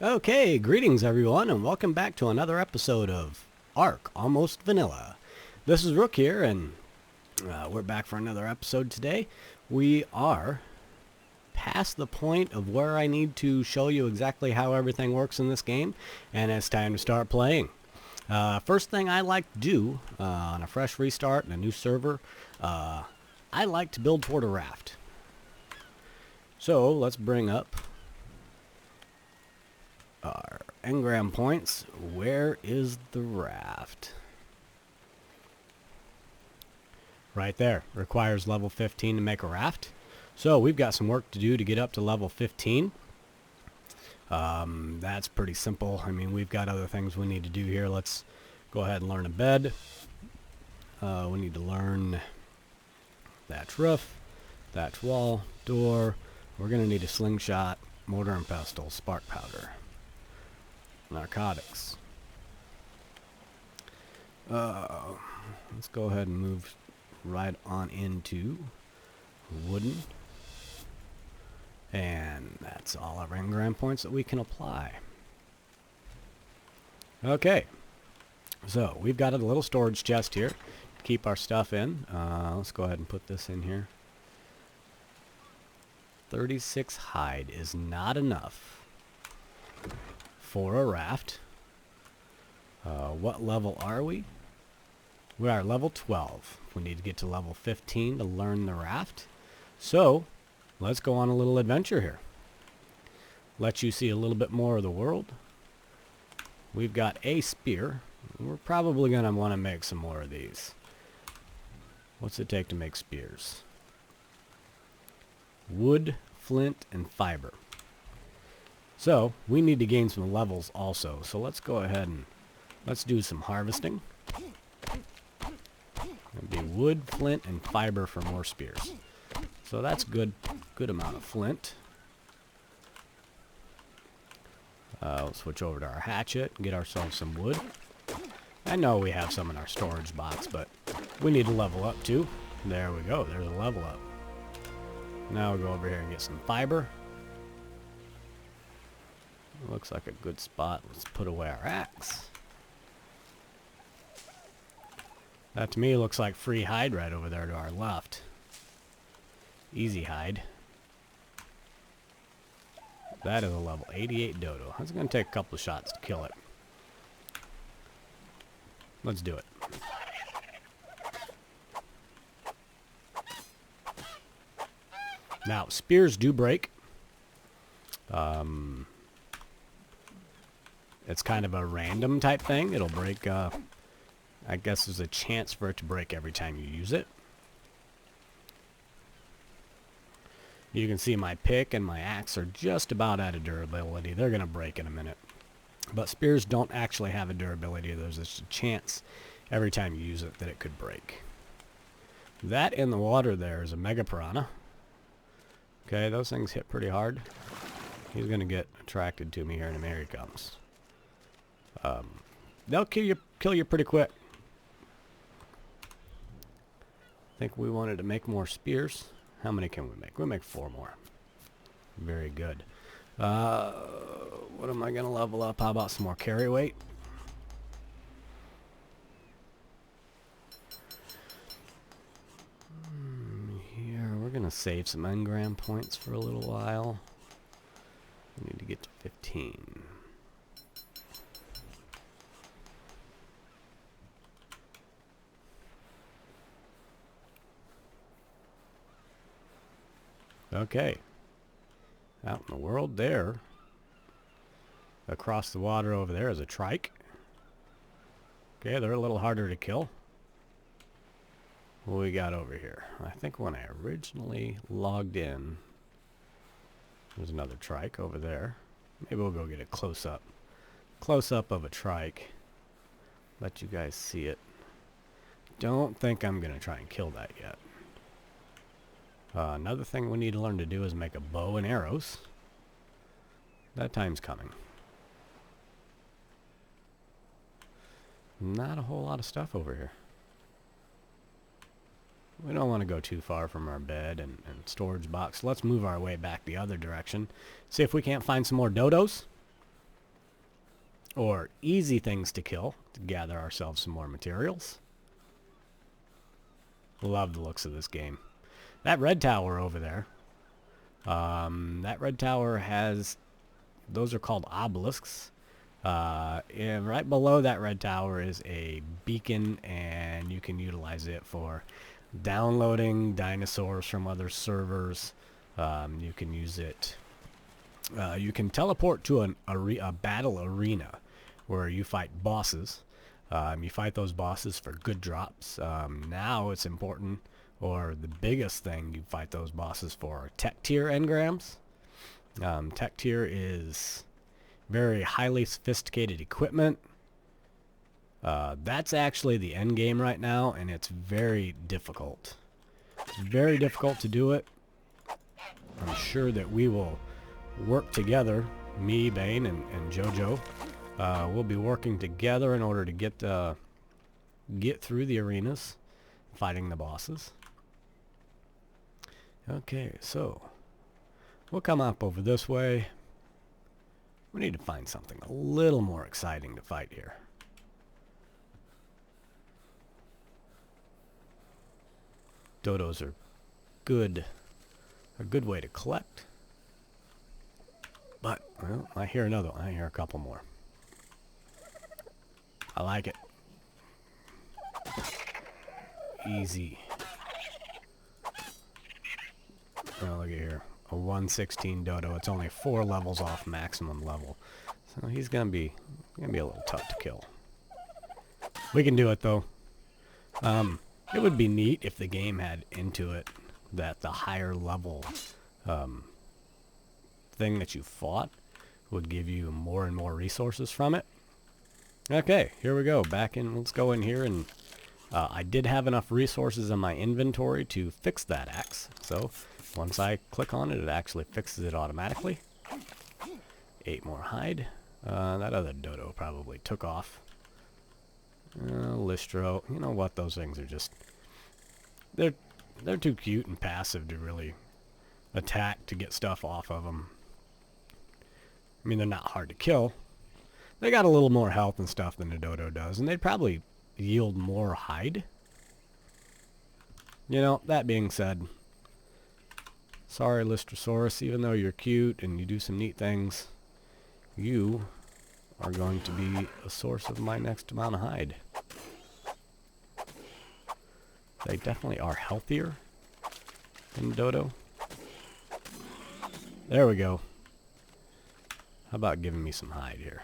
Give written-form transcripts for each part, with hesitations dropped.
Okay, greetings everyone, and welcome back to another episode of Ark Almost Vanilla. This is Rook here, and we're back for another episode today. We are past the point of where I need to show you exactly how everything works in this game, and it's time to start playing. First thing I like to do on a fresh restart and a new server, I like to build toward a raft. So let's bring up our engram points. Where is the raft? Right there. Requires level 15 to make a raft. So we've got some work to do to get up to level 15. That's pretty simple. I mean, we've got other things we need to do here. Let's go ahead and learn a bed. We need to learn thatch roof, thatch wall, door. We're going to need a slingshot, mortar and pestle, spark powder, narcotics. Let's go ahead and move right on into wooden. And that's all our engram points that we can apply. Okay. So we've got a little storage chest here to keep our stuff in. Let's go ahead and put this in here. 36 hide is not enough for a raft. What level are we? We are level 12. We need to get to level 15 to learn the raft. So let's go on a little adventure here. Let you see a little bit more of the world. We've got a spear. We're probably going to want to make some more of these. What's it take to make spears? Wood, flint, and fiber. So we need to gain some levels also. So let's go ahead and let's do some harvesting. It'll be wood, flint, and fiber for more spears. So that's good amount of flint. We'll switch over to our hatchet and get ourselves some wood. I know we have some in our storage box, but we need to level up too. There we go. There's a level up. Now we'll go over here and get some fiber. Looks like a good spot. Let's put away our axe. That to me looks like free hide right over there to our left. Easy hide. That is a level 88 dodo. It's going to take a couple of shots to kill it. Let's do it. Now, spears do break. It's kind of a random type thing. It'll break, I guess there's a chance for it to break every time you use it. You can see my pick and my axe are just about out of durability. They're going to break in a minute. But spears don't actually have a durability. There's just a chance every time you use it that it could break. That in the water there is a mega piranha. Okay, those things hit pretty hard. He's going to get attracted to me here in a minute. Here he comes. They'll kill you pretty quick. I think we wanted to make more spears. How many can we make? We'll make 4 more. Very good. What am I going to level up? How about some more carry weight? Here, we're going to save some engram points for a little while. We need to get to 15. Okay. Out in the world there. Across the water over there is a trike. Okay, they're a little harder to kill. What we got over here? I think when I originally logged in, there's another trike over there. Maybe we'll go get a close-up. Close-up of a trike. Let you guys see it. Don't think I'm going to try and kill that yet. Another thing we need to learn to do is make a bow and arrows. That time's coming. Not a whole lot of stuff over here. We don't want to go too far from our bed and storage box. Let's move our way back the other direction. See if we can't find some more dodos. or easy things to kill to gather ourselves some more materials. Love the looks of this game. That red tower over there, that red tower has, those are called obelisks. And right below that red tower is a beacon, and you can utilize it for downloading dinosaurs from other servers. You can use it. You can teleport to a battle arena where you fight bosses. You fight those bosses for good drops. Now it's important, or the biggest thing you fight those bosses for, are tech tier engrams. Tech tier is very highly sophisticated equipment. That's actually the end game right now, and it's very difficult. It's very difficult to do it. I'm sure that we will work together, me, Bane, and Jojo. We'll be working together in order to get through the arenas, fighting the bosses. Okay, so we'll come up over this way. We need to find something a little more exciting to fight here. Dodos are a good way to collect. But, well, I hear another one. I hear a couple more. I like it. Easy. Oh, look at here. A 116 dodo. It's only 4 levels off maximum level. So he's gonna be a little tough to kill. We can do it though. It would be neat if the game had into it that the higher level thing that you fought would give you more and more resources from it. Okay, here we go. Back in. Let's go in here, and I did have enough resources in my inventory to fix that axe. So once I click on it, it actually fixes it automatically. 8 more hide. That other dodo probably took off. Listro. You know what? Those things are just... They're too cute and passive to really attack to get stuff off of them. I mean, they're not hard to kill. They got a little more health and stuff than a dodo does, and they'd probably yield more hide. You know, that being said, sorry, Lystrosaurus, even though you're cute and you do some neat things, you are going to be a source of my next amount of hide. They definitely are healthier than dodo. There we go. How about giving me some hide here?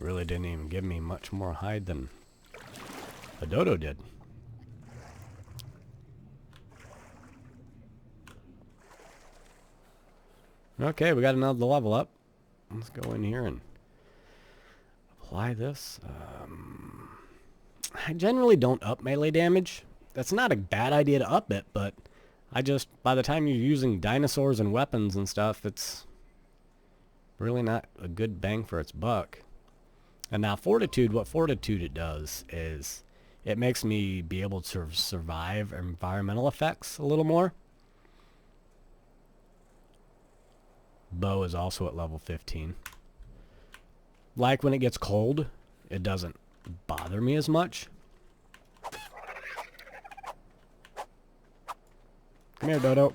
Really didn't even give me much more hide than a dodo did. Okay, we got another level up. Let's go in here and apply this. I generally don't up melee damage. That's not a bad idea to up it, but by the time you're using dinosaurs and weapons and stuff, it's really not a good bang for its buck. And now Fortitude, what Fortitude it does is it makes me be able to survive environmental effects a little more. Bow is also at level 15. Like when it gets cold, it doesn't bother me as much. Come here, Dodo.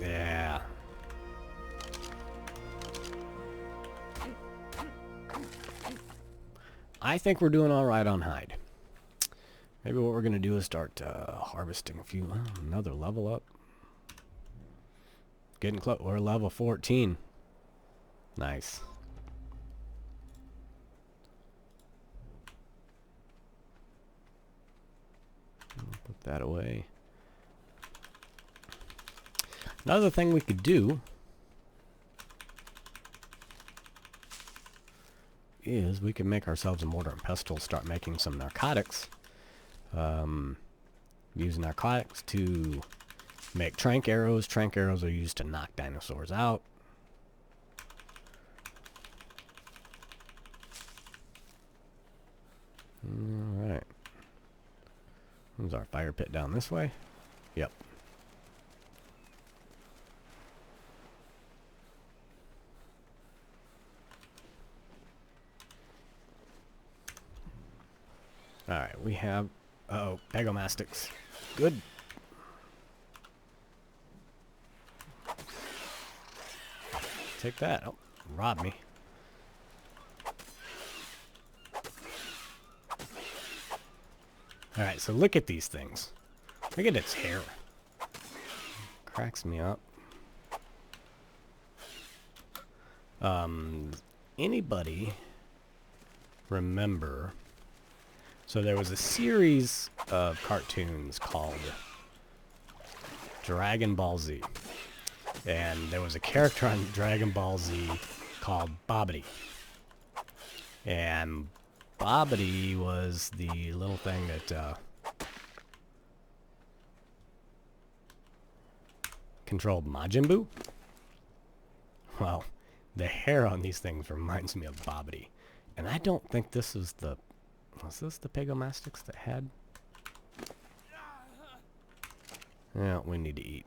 Yeah. I think we're doing all right on hide. Maybe what we're going to do is start harvesting a few. Another level up. Getting close. We're level 14. Nice. Put that away. Another thing we could do is we can make ourselves a mortar and pestle, start making some narcotics. Use narcotics to make trank arrows. Trank arrows are used to knock dinosaurs out. Alright. There's our fire pit down this way. Yep. Alright, we have... Uh-oh, Pegomastics. Good. Take that. Oh, rob me. Alright, so look at these things. Look at its hair. Cracks me up. Anybody remember... So there was a series of cartoons called Dragon Ball Z. And there was a character on Dragon Ball Z called Bobbity. And Bobbity was the little thing that controlled Majin Buu. Well, the hair on these things reminds me of Bobbity. And I don't think this is the... Was this the Pegomastics that had... Yeah, we need to eat.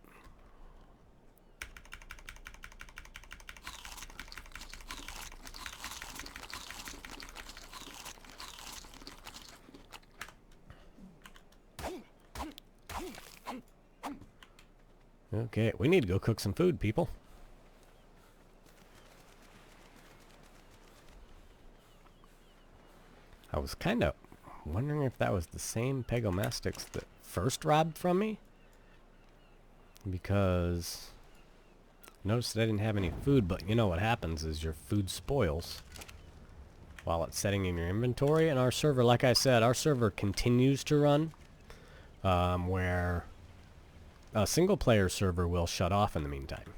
Okay, we need to go cook some food, people. I was kind of wondering if that was the same Pegomastics that first robbed from me. Because I noticed that I didn't have any food, but you know what happens is your food spoils while it's setting in your inventory. And our server, like I said, our server continues to run, where a single-player server will shut off in the meantime.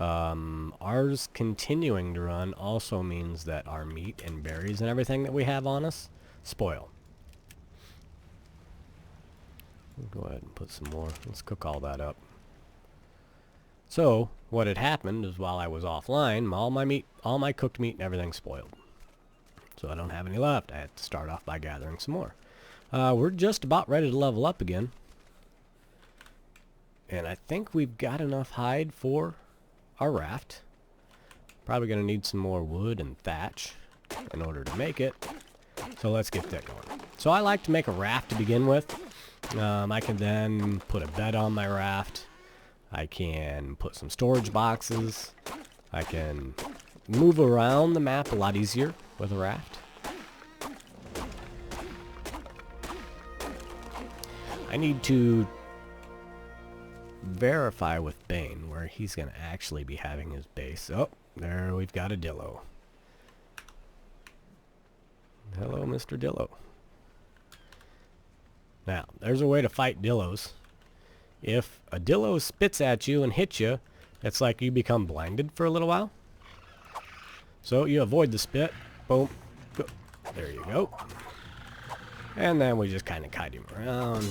Ours continuing to run also means that our meat and berries and everything that we have on us spoil. We'll go ahead and put some more. Let's cook all that up. So, what had happened is while I was offline, all my cooked meat and everything spoiled. So I don't have any left. I had to start off by gathering some more. We're just about ready to level up again. And I think we've got enough hide for our raft. Probably going to need some more wood and thatch in order to make it. So let's get that going. So I like to make a raft to begin with. I can then put a bed on my raft. I can put some storage boxes. I can move around the map a lot easier with a raft. I need to verify with Bane where he's going to actually be having his base. Oh, there we've got a Dillo. Hello, Mr. Dillo. Now, there's a way to fight Dillos. If a Dillo spits at you and hits you, it's like you become blinded for a little while. So you avoid the spit. Boom. Go. There you go. And then we just kind of kite him around.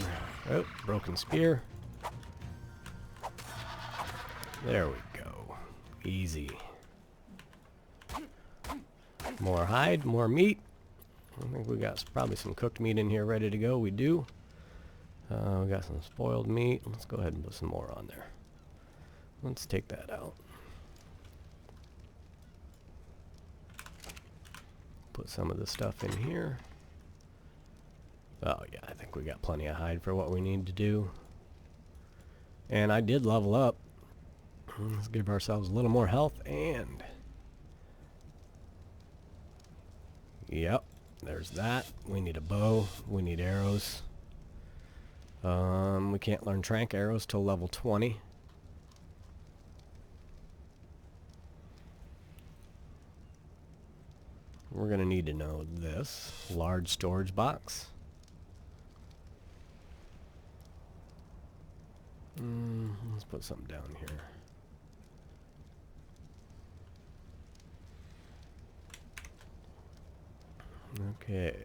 Oh, broken spear. There we go. Easy. More hide, more meat. I think we got probably some cooked meat in here ready to go. We do. We got some spoiled meat. Let's go ahead and put some more on there. Let's take that out. Put some of the stuff in here. Oh yeah, I think we got plenty of hide for what we need to do. And I did level up. Let's give ourselves a little more health and... Yep, there's that. We need a bow. We need arrows. We can't learn trank arrows till level 20. We're going to need to know this. Large storage box. Let's put something down here. Okay.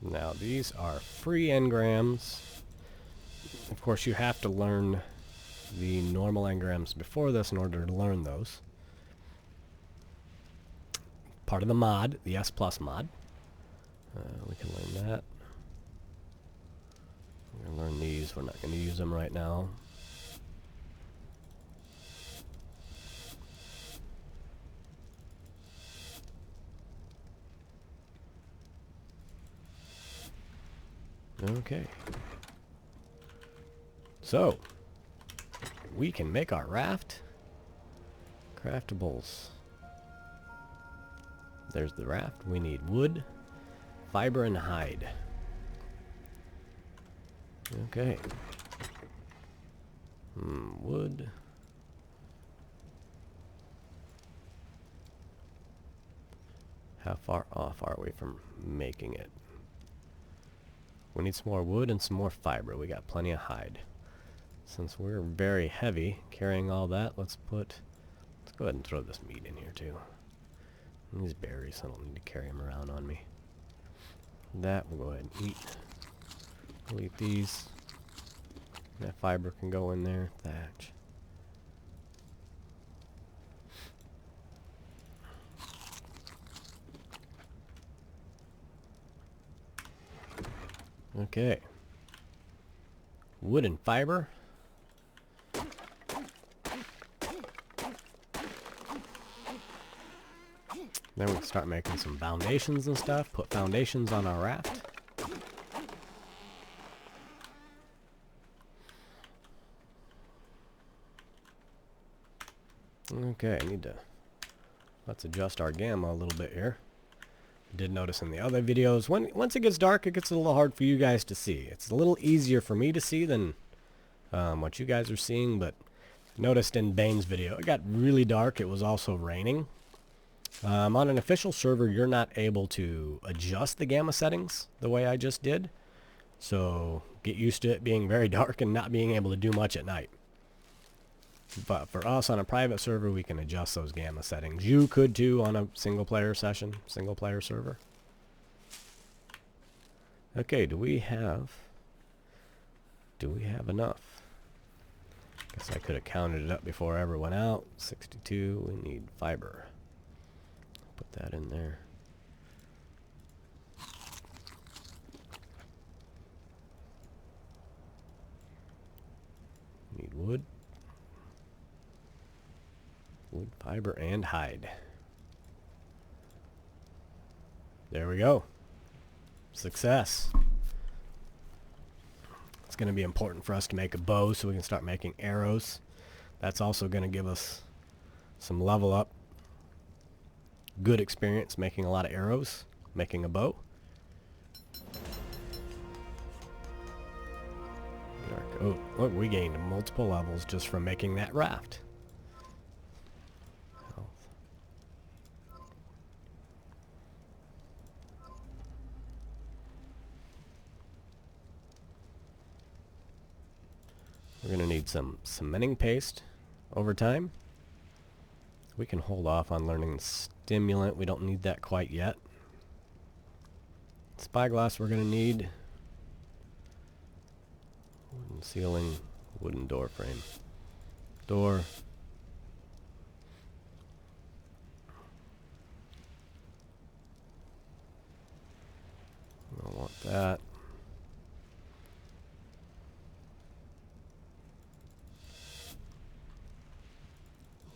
Now these are free engrams. Of course you have to learn the normal engrams before this in order to learn those. Part of the mod, the S Plus mod. We can learn that. We're going to learn these. We're not going to use them right now. Okay. So, we can make our raft. Craftables. There's the raft. We need wood, fiber, and hide. Okay. Wood. How far off are we from making it? We need some more wood and some more fiber. We got plenty of hide. Since we're very heavy carrying all that, let's go ahead and throw this meat in here too. And these berries, I don't need to carry them around on me. That we'll go ahead and eat. We'll eat these. That fiber can go in there. Thatch. Okay. Wood and fiber. Then we can start making some foundations and stuff. Put foundations on our raft. Okay, let's adjust our gamma a little bit here. I did notice in the other videos, once it gets dark, it gets a little hard for you guys to see. It's a little easier for me to see than what you guys are seeing, but I noticed in Bane's video, it got really dark. It was also raining. On an official server, you're not able to adjust the gamma settings the way I just did. So get used to it being very dark and not being able to do much at night. But for us on a private server, we can adjust those gamma settings. You could too on a single player session, single player server. Okay, do we have enough? Guess I could have counted it up before I ever went out. 62, we need fiber. Put that in there. Need wood. Wood, fiber, and hide. There we go. Success. It's going to be important for us to make a bow so we can start making arrows. That's also going to give us some level up. Good experience making a lot of arrows, making a bow. Oh, look, we gained multiple levels just from making that raft. We're going to need some cementing paste over time. We can hold off on learning stimulant. We don't need that quite yet. Spyglass we're going to need. Wooden ceiling, wooden door frame. Door. I don't want that.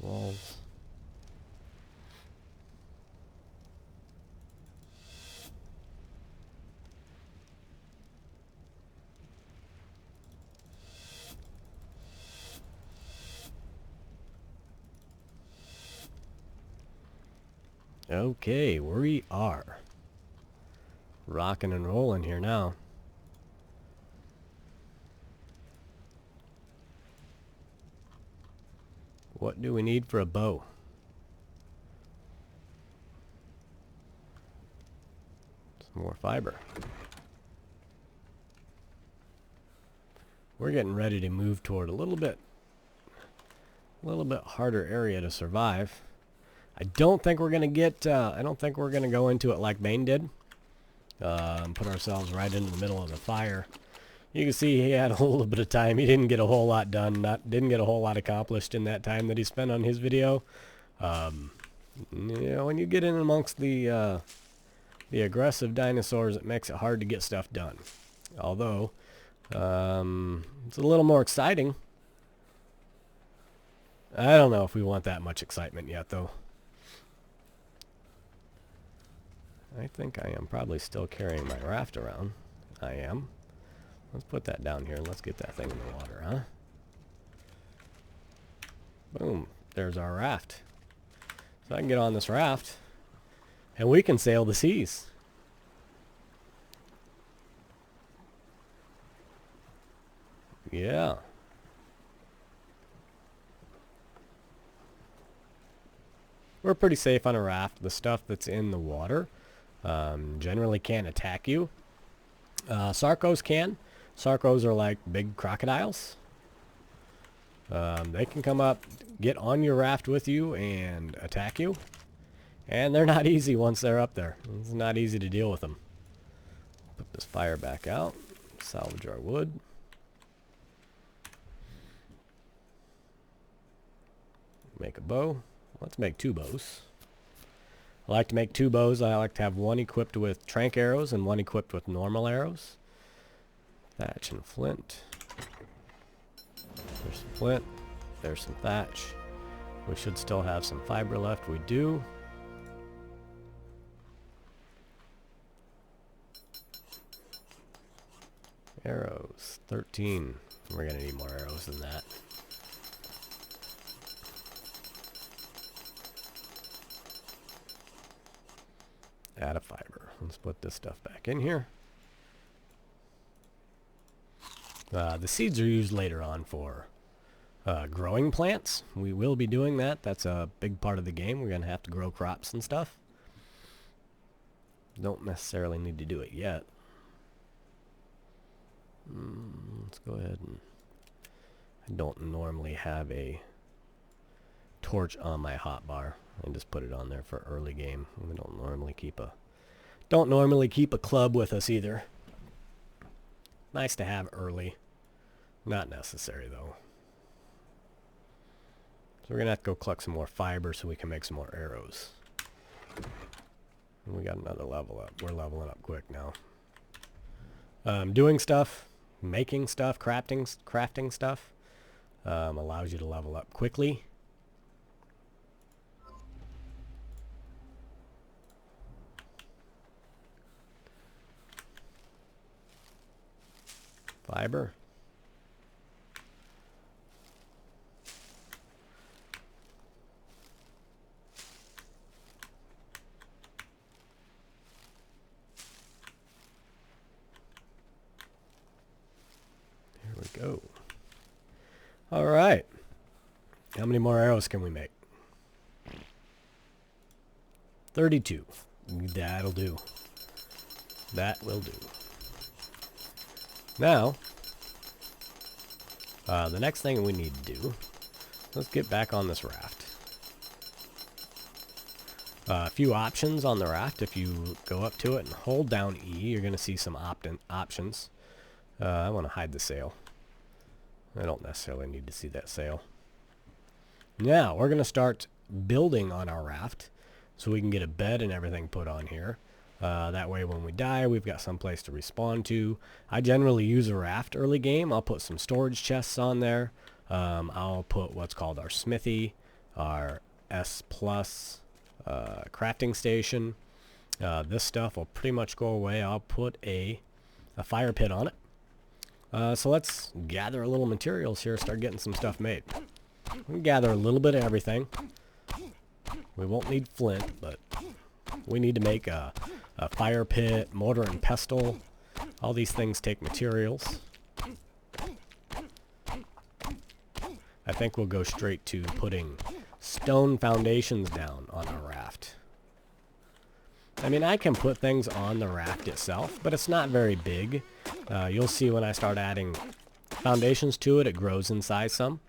Walls. Okay, we are rocking and rolling here now. What do we need for a bow? Some more fiber. We're getting ready to move toward a little bit harder area to survive. I don't think we're gonna get. I don't think we're gonna go into it like Bane did. And put ourselves right into the middle of the fire. You can see he had a little bit of time. He didn't get a whole lot done. Didn't get a whole lot accomplished in that time that he spent on his video. You know, when you get in amongst the aggressive dinosaurs, it makes it hard to get stuff done. Although, it's a little more exciting. I don't know if we want that much excitement yet, though. I think I am probably still carrying my raft around. I am. Let's put that down here and let's get that thing in the water, huh? Boom. There's our raft. So I can get on this raft and we can sail the seas. Yeah. We're pretty safe on a raft. The stuff that's in the water generally can't attack you. Sarcos can. Sarcos are like big crocodiles. They can come up, get on your raft with you, and attack you. And they're not easy once they're up there. It's not easy to deal with them. Put this fire back out. Salvage our wood. Make a bow. Let's make 2 bows. I like to make 2 bows. I like to have one equipped with trank arrows and one equipped with normal arrows. Thatch and flint. There's some flint. There's some thatch. We should still have some fiber left. We do. Arrows. 13. We're going to need more arrows than that. Add a fiber. Let's put this stuff back in here. The seeds are used later on for growing plants. We will be doing that. That's a big part of the game. We're going to have to grow crops and stuff. Don't necessarily need to do it yet. Let's go ahead and... I don't normally have a torch on my hotbar. I just put it on there for early game. We don't normally keep a club with us either. Nice to have early. Not necessary though. So we're gonna have to go collect some more fiber so we can make some more arrows. And we got another level up. We're leveling up quick now. Doing stuff, making stuff, crafting stuff allows you to level up quickly. Fiber. Here we go. All right. How many more arrows can we make? 32. That'll do. That will do. Now, the next thing we need to do, let's get back on this raft. A few options on the raft. If you go up to it and hold down E, you're going to see some options. I want to hide the sail. I don't necessarily need to see that sail. Now, we're going to start building on our raft so we can get a bed and everything put on here. That way when we die, we've got some place to respawn to. I generally use a raft early game. I'll put some storage chests on there. I'll put what's called our smithy, our S+ crafting station. This stuff will pretty much go away. I'll put a fire pit on it. So let's gather a little materials here, start getting some stuff made. We can gather a little bit of everything. We won't need flint, but we need to make a fire pit, mortar and pestle. All these things take materials. I think we'll go straight to putting stone foundations down on our raft. I mean, I can put things on the raft itself, but it's not very big. You'll see when I start adding foundations to it, it grows in size some.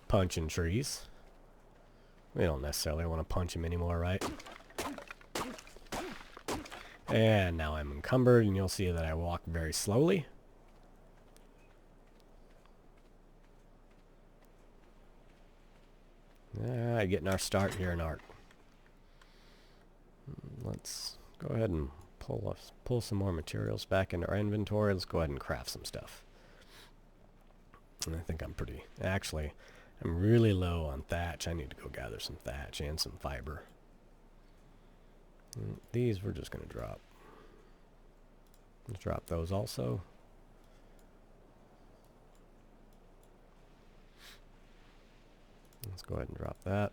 Punching trees. We don't necessarily want to punch them anymore, right? And now I'm encumbered, and you'll see that I walk very slowly. Alright, getting our start here in Ark. Let's go ahead and pull some more materials back into our inventory. Let's go ahead and craft some stuff. And I think I'm pretty... Actually, I'm really low on thatch. I need to go gather some thatch and some fiber. These we're just going to drop. Let's drop those also. Let's go ahead and drop that.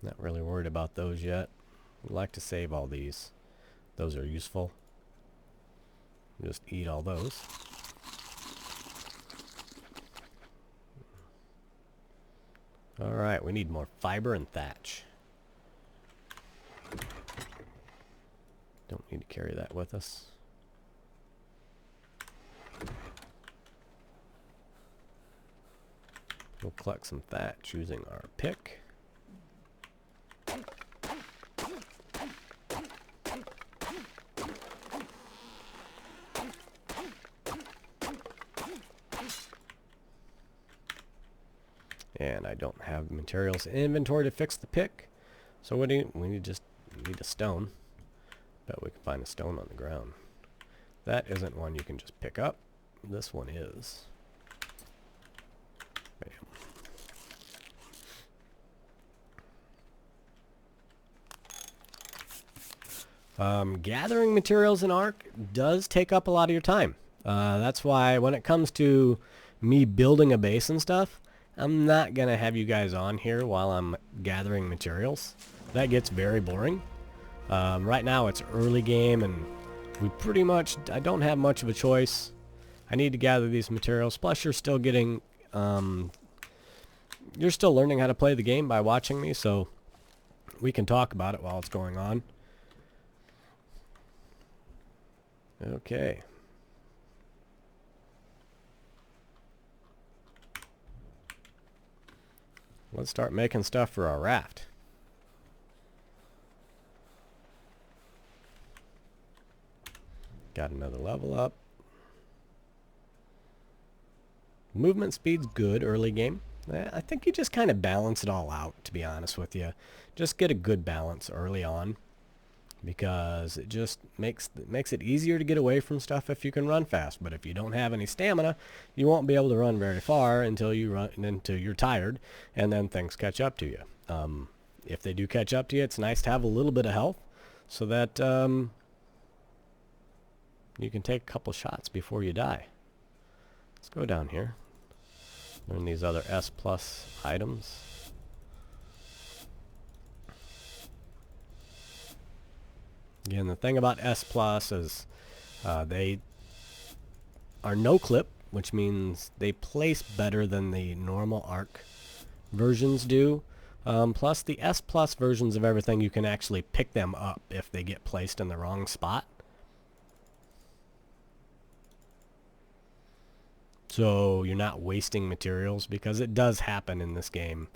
Not really worried about those yet. I'd like to save all these. Those are useful. Just eat all those. Alright, we need more fiber and thatch. Don't need to carry that with us. We'll collect some thatch using our pick. And I don't have materials in inventory to fix the pick. So what do you, we need a stone. Bet we can find a stone on the ground. That isn't one you can just pick up. This one is. Bam. Gathering materials in Ark does take up a lot of your time. That's why when it comes to me building a base and stuff, I'm not going to have you guys on here while I'm gathering materials. That gets very boring. Right now it's early game and we pretty much, I don't have much of a choice. I need to gather these materials. Plus you're still getting, you're still learning how to play the game by watching me, so we can talk about it while it's going on. Okay. Let's start making stuff for our raft. Got another level up. Movement speed's good early game. I think you just kind of balance it all out, to be honest with you. Just get a good balance early on, because it just makes it easier to get away from stuff if you can run fast. But if you don't have any stamina, you won't be able to run very far until you're tired, and then things catch up to you. If they do catch up to you, it's nice to have a little bit of health so that you can take a couple shots before you die. Let's go down here. Learn these other S+ items. Again, the thing about S+ is they are no clip, which means they place better than the normal Ark versions do. Plus the S+ versions of everything, you can actually pick them up if they get placed in the wrong spot. So you're not wasting materials, because it does happen in this game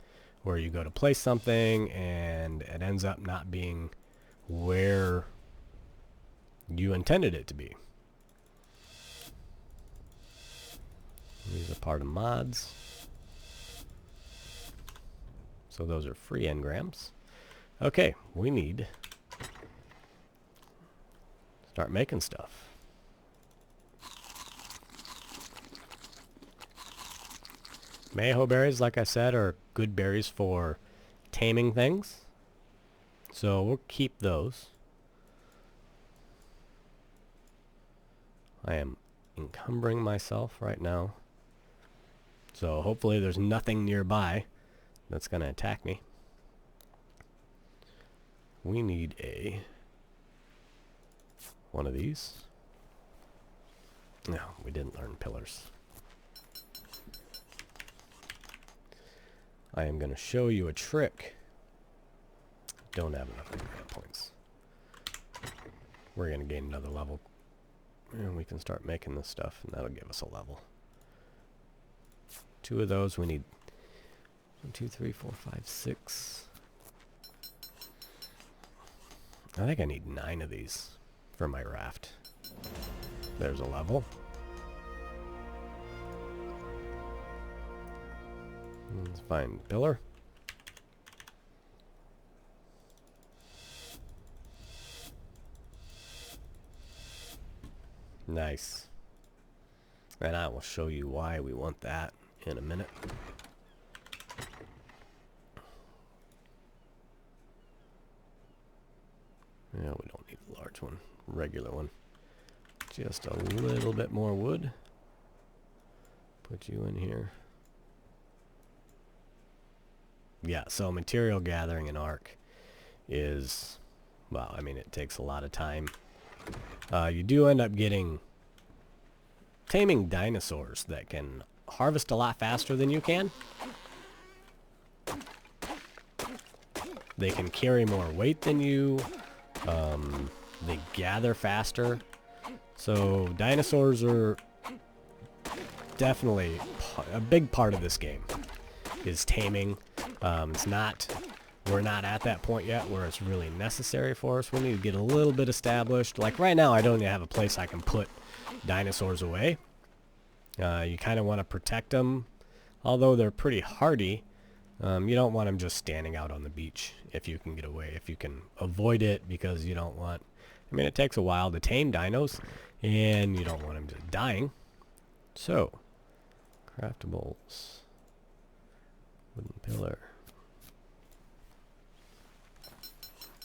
where you go to place something and it ends up not being where you intended it to be. These are part of mods. So those are free engrams. Okay, we need to start making stuff. Mayho berries, like I said, are good berries for taming things. So we'll keep those. I am encumbering myself right now. So hopefully there's nothing nearby that's going to attack me. We need one of these. No, we didn't learn pillars. I am going to show you a trick. Don't have enough engram points. We're going to gain another level. And we can start making this stuff, and that'll give us a level. 2 of those. We need 1, 2, 3, 4, 5, 6. I think I need 9 of these for my raft. There's a level. Let's find pillar. Nice. And I will show you why we want that in a minute. large one, regular one. Just a little bit more wood. Put you in here. Yeah, so material gathering in Ark is, well, I mean, it takes a lot of time. You do end up taming dinosaurs that can harvest a lot faster than you can. They can carry more weight than you. They gather faster. So dinosaurs are definitely a big part of this game, is taming. We're not at that point yet where it's really necessary for us. We need to get a little bit established. Like right now, I don't even have a place I can put dinosaurs away. You kind of want to protect them, although they're pretty hardy. You don't want them just standing out on the beach if you can get away, if you can avoid it, because you don't want, I mean, it takes a while to tame dinos, and you don't want them just dying. So, craftables, wooden pillar.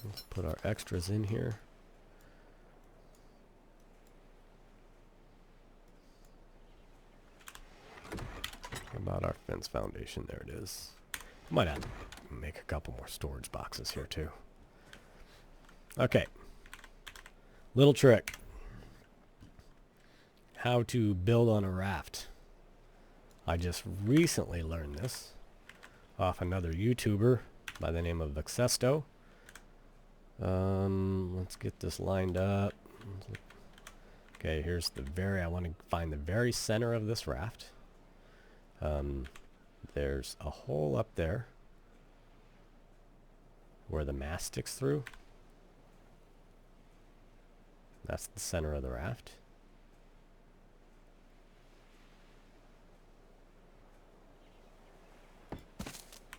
Let's put our extras in here. How about our fence foundation? There it is. Might have to make a couple more storage boxes here too. Okay. Little trick. How to build on a raft. I just recently learned this off another YouTuber by the name of Vexesto. Let's get this lined up. Okay, here's I want to find the very center of this raft. There's a hole up there where the mast sticks through. That's the center of the raft.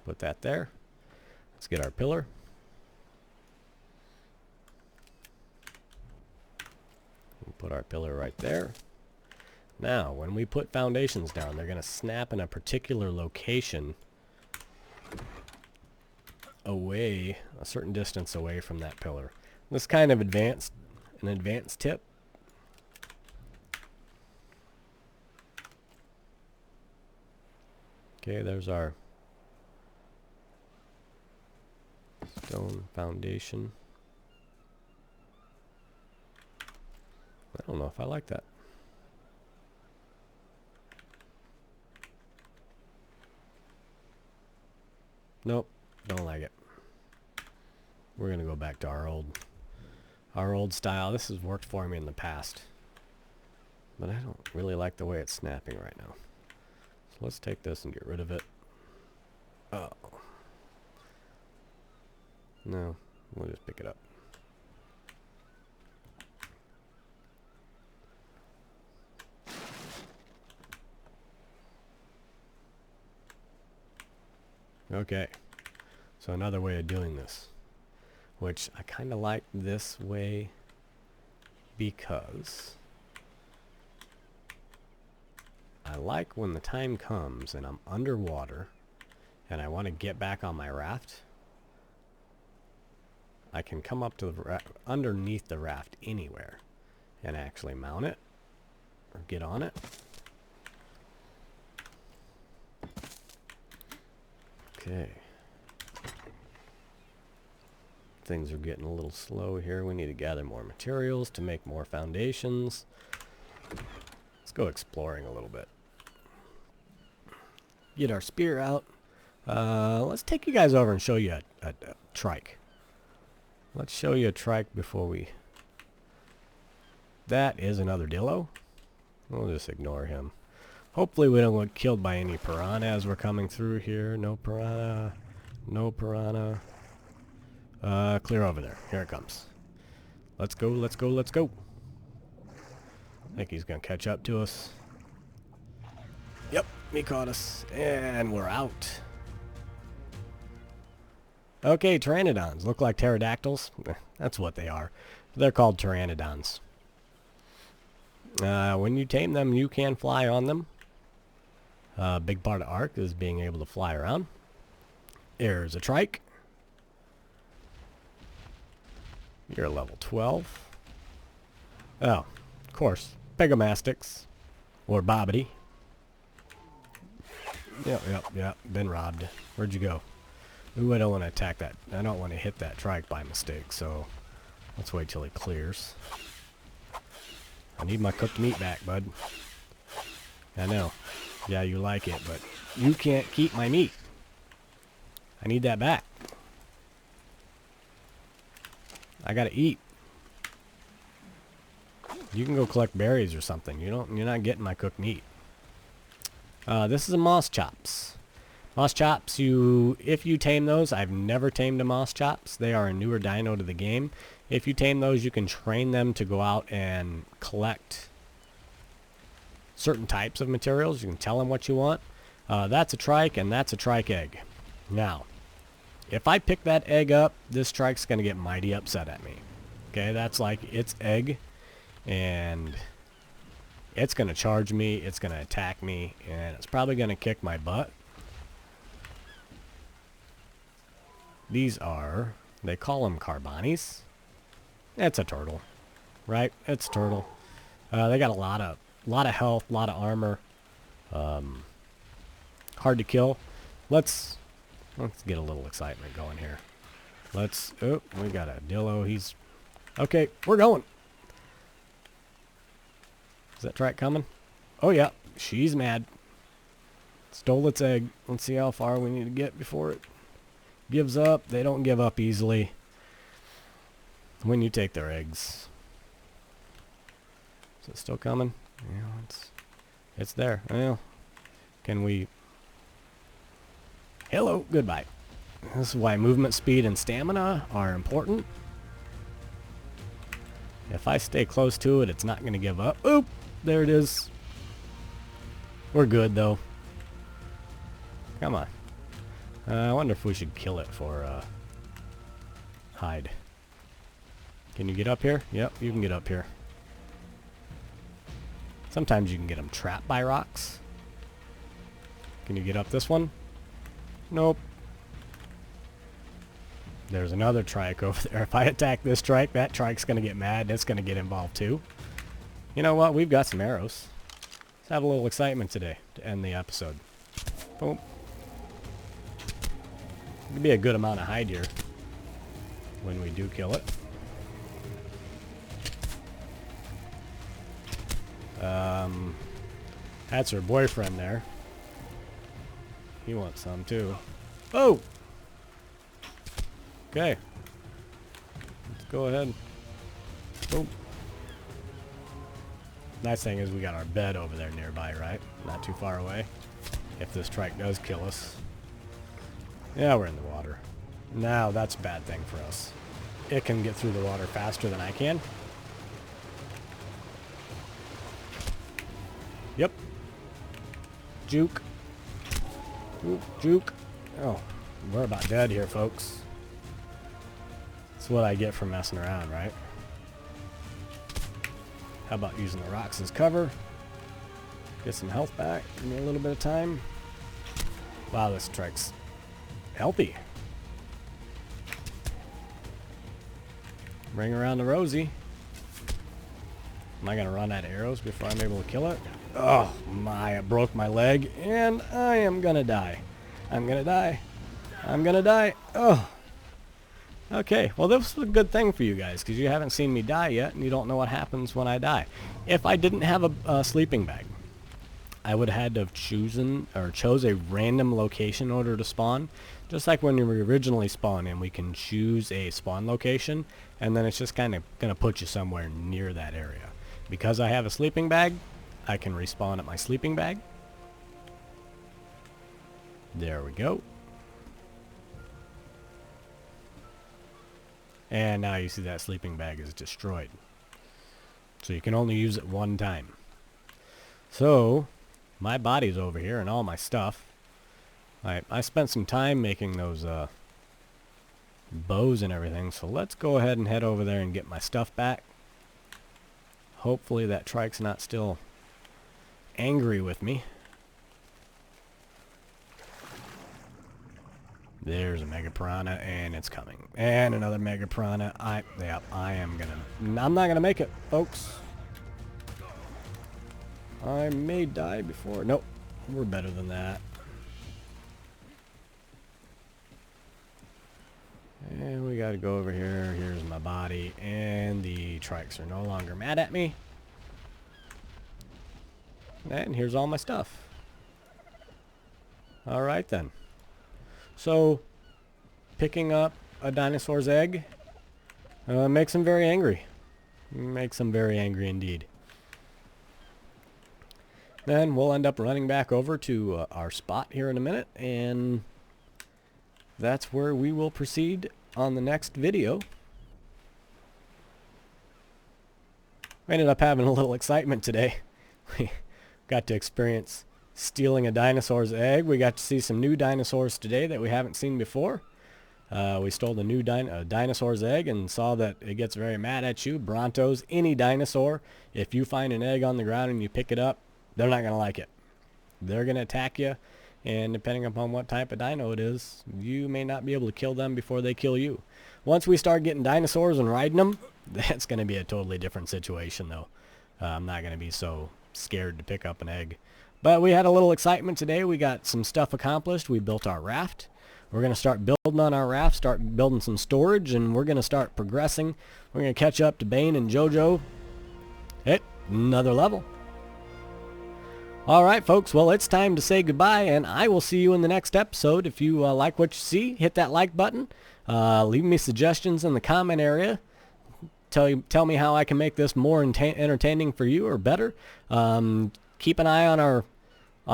Put that there. Let's get our pillar. We'll put our pillar right there. Now, when we put foundations down, they're going to snap in a particular location away, a certain distance away from that pillar. This is kind of an advanced tip. Okay, there's our stone foundation. I don't know if I like that. Nope, don't like it. We're gonna go back to our old style. This has worked for me in the past, but I don't really like the way it's snapping right now. So let's take this and get rid of it. Oh. No, we'll just pick it up. Okay, so another way of doing this, which I kind of like this way because I like when the time comes and I'm underwater and I want to get back on my raft, I can come up to the underneath the raft anywhere and actually mount it or get on it. Okay. Things are getting a little slow here. We need to gather more materials to make more foundations. Let's go exploring a little bit. Get our spear out. Let's take you guys over and show you a trike. Let's show you a trike before we... That is another dillo. We'll just ignore him. Hopefully we don't get killed by any piranha as we're coming through here. No piranha. No piranha. Clear over there. Here it comes. Let's go, let's go, let's go. I think he's going to catch up to us. Yep, he caught us. And we're out. Okay, pteranodons. Look like pterodactyls. That's what they are. They're called pteranodons. When you tame them, you can fly on them. A big part of Ark is being able to fly around. There's a trike. You're level 12. Oh, of course. Pegomastics. Or Bobbity. Yep. Been robbed. Where'd you go? Ooh, I don't want to attack that. I don't want to hit that trike by mistake, so let's wait till he clears. I need my cooked meat back, bud. I know. Yeah, you like it, but you can't keep my meat. I need that back. I gotta eat. You can go collect berries or something. You're not getting my cooked meat. This is a moss chops. Moss chops, if you tame those, I've never tamed a moss chops. They are a newer dino to the game. If you tame those, you can train them to go out and collect certain types of materials. You can tell them what you want. That's a trike, and that's a trike egg. Now, if I pick that egg up, this trike's going to get mighty upset at me. Okay, that's like its egg, and it's going to charge me, it's going to attack me, and it's probably going to kick my butt. These are, they call them carbonis. It's a turtle, right? It's a turtle. They got a lot of health, a lot of armor. Hard to kill. Let's get a little excitement going here. Oh, we got a Dillo. He's okay. We're going. Is that trike coming? Oh yeah, she's mad. Stole its egg. Let's see how far we need to get before it gives up. They don't give up easily when you take their eggs. Is it still coming? Yeah, it's there. Well, can we? Hello, goodbye. This is why movement speed and stamina are important. If I stay close to it, it's not going to give up. Oop! There it is. We're good, though. Come on. I wonder if we should kill it for hide. Can you get up here? Yep, you can get up here. Sometimes you can get them trapped by rocks. Can you get up this one? Nope. There's another trike over there. If I attack this trike, that trike's going to get mad and it's going to get involved too. You know what? We've got some arrows. Let's have a little excitement today to end the episode. Boom. It'd be a good amount of hide here when we do kill it. That's her boyfriend there. He wants some too. Oh! Okay. Let's go ahead. Oh. Nice thing is we got our bed over there nearby, right? Not too far away. If this trike does kill us. Yeah, we're in the water. Now that's a bad thing for us. It can get through the water faster than I can. Yep. Juke. Juke, juke. Oh, we're about dead here, folks. That's what I get for messing around, right? How about using the rocks as cover? Get some health back. Give me a little bit of time. Wow, this trike's healthy. Bring around the Rosie. Am I going to run out of arrows before I'm able to kill it? Oh my, I broke my leg and I am going to die. I'm going to die. I'm going to die. Oh. Okay, well this was a good thing for you guys because you haven't seen me die yet and you don't know what happens when I die. If I didn't have a sleeping bag, I would have had to have chose a random location in order to spawn. Just like when we originally spawn in, we can choose a spawn location and then it's just kind of going to put you somewhere near that area. Because I have a sleeping bag, I can respawn at my sleeping bag. There we go. And now you see that sleeping bag is destroyed. So you can only use it one time. So, my body's over here and all my stuff. I spent some time making those bows and everything, so let's go ahead and head over there and get my stuff back. Hopefully that trike's not still angry with me. There's a mega piranha and it's coming. And another mega piranha. I'm not gonna make it, folks. I may die before... Nope. We're better than that. And we gotta go over here. Here's my body. And the trikes are no longer mad at me. And here's all my stuff. Alright then. So, picking up a dinosaur's egg makes him very angry. Makes him very angry indeed. Then we'll end up running back over to our spot here in a minute, and that's where we will proceed on the next video. We ended up having a little excitement today. We got to experience stealing a dinosaur's egg. We got to see some new dinosaurs today that we haven't seen before. We stole a new dinosaur's egg and saw that it gets very mad at you. Brontos, any dinosaur, if you find an egg on the ground and you pick it up, they're not going to like it. They're going to attack you, and depending upon what type of dino it is, you may not be able to kill them before they kill you. Once we start getting dinosaurs and riding them, that's going to be a totally different situation, though. I'm not going to be so scared to pick up an egg. But we had a little excitement today. We got some stuff accomplished. We built our raft. We're going to start building on our raft, start building some storage, and we're going to start progressing. We're going to catch up to Bane and JoJo at another level. Alright folks, well it's time to say goodbye, and I will see you in the next episode. If you like what you see, hit that like button. Leave me suggestions in the comment area. Tell me how I can make this more entertaining for you or better. Keep an eye on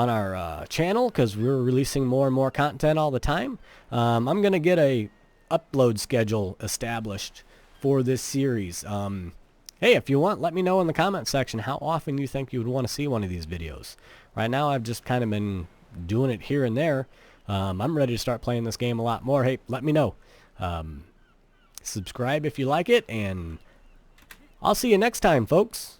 our channel, because we're releasing more and more content all the time. I'm going to get a upload schedule established for this series. Hey, if you want, let me know in the comment section how often you think you would want to see one of these videos. Right now, I've just kind of been doing it here and there. I'm ready to start playing this game a lot more. Hey, let me know. Subscribe if you like it, and I'll see you next time, folks.